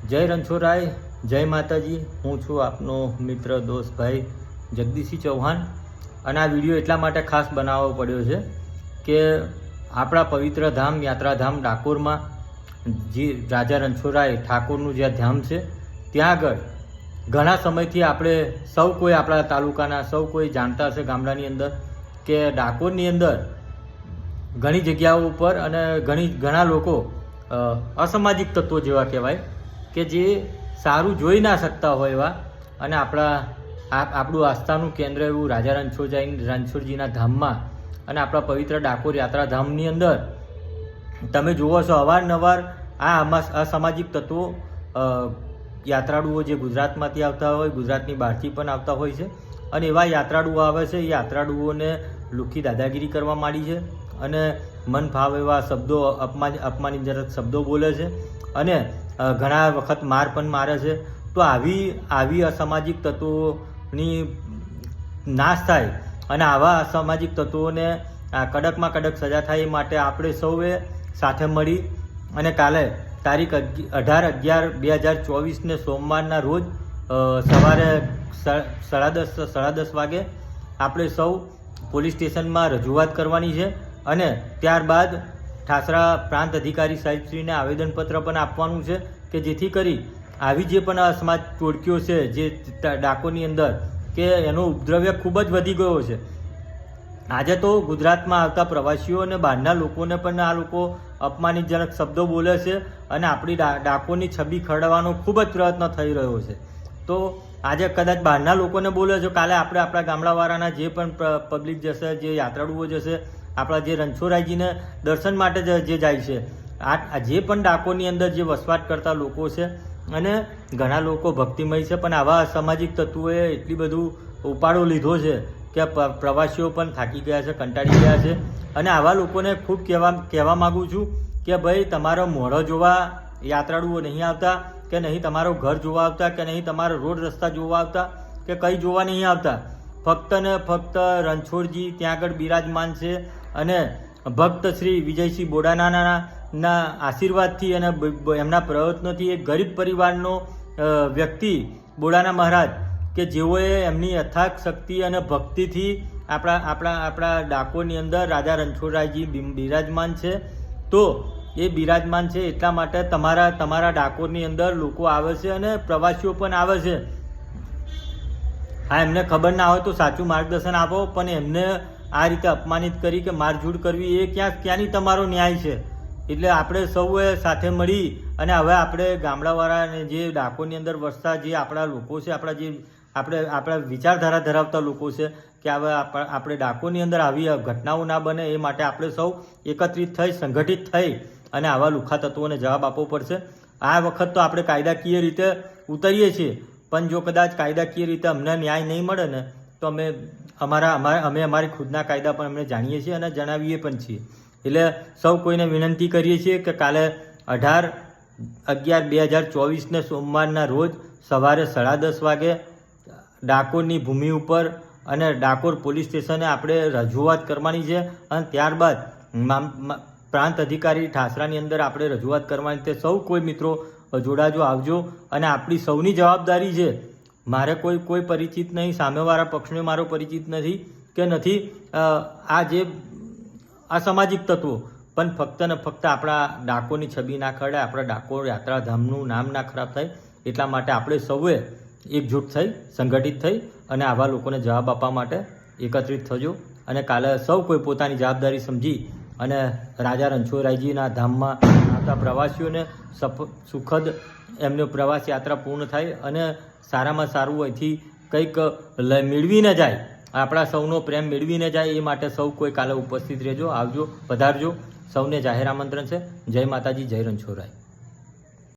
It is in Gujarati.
જય રણછોડરાય, જય માતાજી। હું છું આપનો મિત્ર દોસ્ત ભાઈ જગદીશસિંહ ચૌહાણ અને આ વિડીયો એટલા માટે ખાસ બનાવવો પડ્યો છે કે આપણા પવિત્ર ધામ યાત્રાધામ ડાકોરમાં જે રાજા રણછોડરાય ઠાકોરનું જે ધામ છે ત્યાં આગળ ઘણા સમયથી આપણે સૌ કોઈ આપણા તાલુકાના સૌ કોઈ જાણતા હશે ગામડાની અંદર કે ડાકોરની અંદર ઘણી જગ્યાઓ ઉપર અને ઘણા લોકો અસામાજિક તત્વો જેવા કહેવાય કે જે સારું જોઈ ના શકતા હોય એવા અને આપણું આસ્થાનું કેન્દ્ર એવું રાજા રણછોડજીના ધામમાં અને આપણા પવિત્ર ડાકોર યાત્રાધામની અંદર તમે જુઓ છો અવારનવાર આ અસામાજિક તત્વો યાત્રાળુઓ જે ગુજરાતમાંથી આવતા હોય ગુજરાતની બહારથી પણ આવતા હોય છે અને એવા યાત્રાળુઓ આવે છે એ યાત્રાળુઓને લુખ્ખી દાદાગીરી કરવા માંડી છે અને મન ભાવ એવા શબ્દો અપમાનજનક શબ્દો બોલે છે અને ઘણા વખત માર પણ મારે છે। તો આવી અસામાજિક તત્વોની નાશ થાય અને આવા અસામાજિક તત્વોને કડકમાં કડક સજા થાય એ માટે આપણે સૌએ સાથે મળી અને કાલે તારીખ 18/11/2024 સોમવારના રોજ સવારે 10:30 વાગે આપણે સૌ પોલીસ સ્ટેશનમાં રજૂઆત કરવાની છે અને ત્યારબાદ ઠાસરા પ્રાંત અધિકારી સાહેબશ્રીને આવેદનપત્ર પણ આપવાનું છે કે જેથી કરી આવી જે પણ અસમાજ ટોળકીઓ છે જે ડાકોરની અંદર કે એનો ઉપદ્રવ્ય ખૂબ જ વધી ગયો છે। આજે તો ગુજરાતમાં આવતા પ્રવાસીઓ અને બહારના લોકોને પણ આ લોકો અપમાનજનક શબ્દો બોલે છે અને આપણી ડાકોરની છબી ખરડવાનો ખૂબ જ પ્રયત્ન થઈ રહ્યો છે। તો આજે કદાચ બહારના લોકોને બોલે છે, કાલે આપણે આપણા ગામડાવાળાના જે પણ પબ્લિક જશે, જે યાત્રાળુઓ જશે, આપણા જે રણછોડરાયજીને દર્શન માટે જે જાય છે, આ જે પણ ડાકોરની અંદર જે વસવાટ કરતા લોકો છે અને ઘણા લોકો ભક્તિમય છે પણ આવા અસામાજિક તત્વોએ એટલી બધું ઉપાડો લીધો છે કે પ્રવાસીઓ પણ થાકી ગયા છે, કંટાળી ગયા છે અને આવા લોકોને ખૂબ કહેવા માગું છું કે ભાઈ તમારો મોઢો જોવા યાત્રાળુઓ નહીં આવતા કે નહીં તમારું ઘર જોવા આવતા કે નહીં તમારો રોડ રસ્તા જોવા આવતા કે કંઈ જોવા નહીં આવતા। ફક્ત ને ફક્ત રણછોડજી ત્યાં આગળ બિરાજમાન છે અને ભક્ત શ્રી વિજયસિંહ બોડાનાના આશીર્વાદથી અને એમના પ્રયત્નોથી એક ગરીબ પરિવારનો વ્યક્તિ બોડાના મહારાજ કે જેઓએ એમની અથાગ શક્તિ અને ભક્તિથી આપણા ડાકોરની અંદર રાજા રણછોડરાયજી બિરાજમાન છે। તો એ બિરાજમાન છે એટલા માટે તમારા ડાકોરની અંદર લોકો આવે છે અને પ્રવાસીઓ પણ આવે છે। હા, એમને ખબર ના હોય તો સાચું માર્ગદર્શન આપો, પણ એમને આ રીતે અપમાનિત કરી કે મારઝૂડ કરવી એ ક્યાંની તમારો ન્યાય છે? એટલે આપણે સૌએ સાથે મળી અને હવે આપણે ગામડાવાળાને જે ડાકોરની અંદર વસતા જે આપણા લોકો છે, આપણા વિચારધારા ધરાવતા લોકો છે કે હવે આપણે ડાકોરની અંદર આવી ઘટનાઓ ના બને એ માટે આપણે સૌ એકત્રિત થઈ સંગઠિત થઈ અને આવા લુખ્ખા તત્વોને જવાબ આપવો પડશે। આ વખત તો આપણે કાયદાકીય રીતે ઉતરીએ છીએ પણ જો કદાચ કાયદાકીય રીતે અમને ન્યાય નહીં મળે ને તો અમે અમારી ખુદના કાયદા પણ અમને જાણીએ છીએ અને જણાવીએ પણ છીએ। એટલે સૌ કોઈને વિનંતી કરીએ છીએ કે કાલે 18/11/2024 સોમવારના રોજ સવારે 10:30 વાગે ડાકોરની ભૂમિ ઉપર અને ડાકોર પોલીસ સ્ટેશને આપણે રજૂઆત કરવાની છે અને ત્યારબાદ પ્રાંત અધિકારી ઠાસરાની અંદર આપણે રજૂઆત કરવાની છે। સૌ કોઈ મિત્રો જોડાજો, આવજો અને આપણી સૌની જવાબદારી છે। મારે કોઈ પરિચિત નહીં, સામેવાળા પક્ષને મારો પરિચિત નથી આ જે અસામાજિક તત્વો પણ ફક્ત ને ફક્ત આપણા ડાકોરની છબી ના ખરડે, આપણા ડાકોર યાત્રાધામનું નામ ના ખરાબ થાય એટલા માટે આપણે સૌએ એકજૂટ થઈ સંગઠિત થઈ અને આવા લોકોને જવાબ આપવા માટે એકત્રિત થજો અને કાલે સૌ કોઈ પોતાની જવાબદારી સમજી અને રાજા રણછોડરાયજીના ધામમાં આવતા પ્રવાસીઓને સુખદ એમનો પ્રવાસ યાત્રા પૂર્ણ થાય અને સારામાં સારું અહીંથી કંઈક મેળવીને જાય, આપણા સૌનો પ્રેમ મેળવીને જાય એ માટે સૌ કોઈ કાલે ઉપસ્થિત રહેજો, આવજો, પધારજો। સૌને જાહેર આમંત્રણ છે। જય માતાજી, જય રણછોડરાય।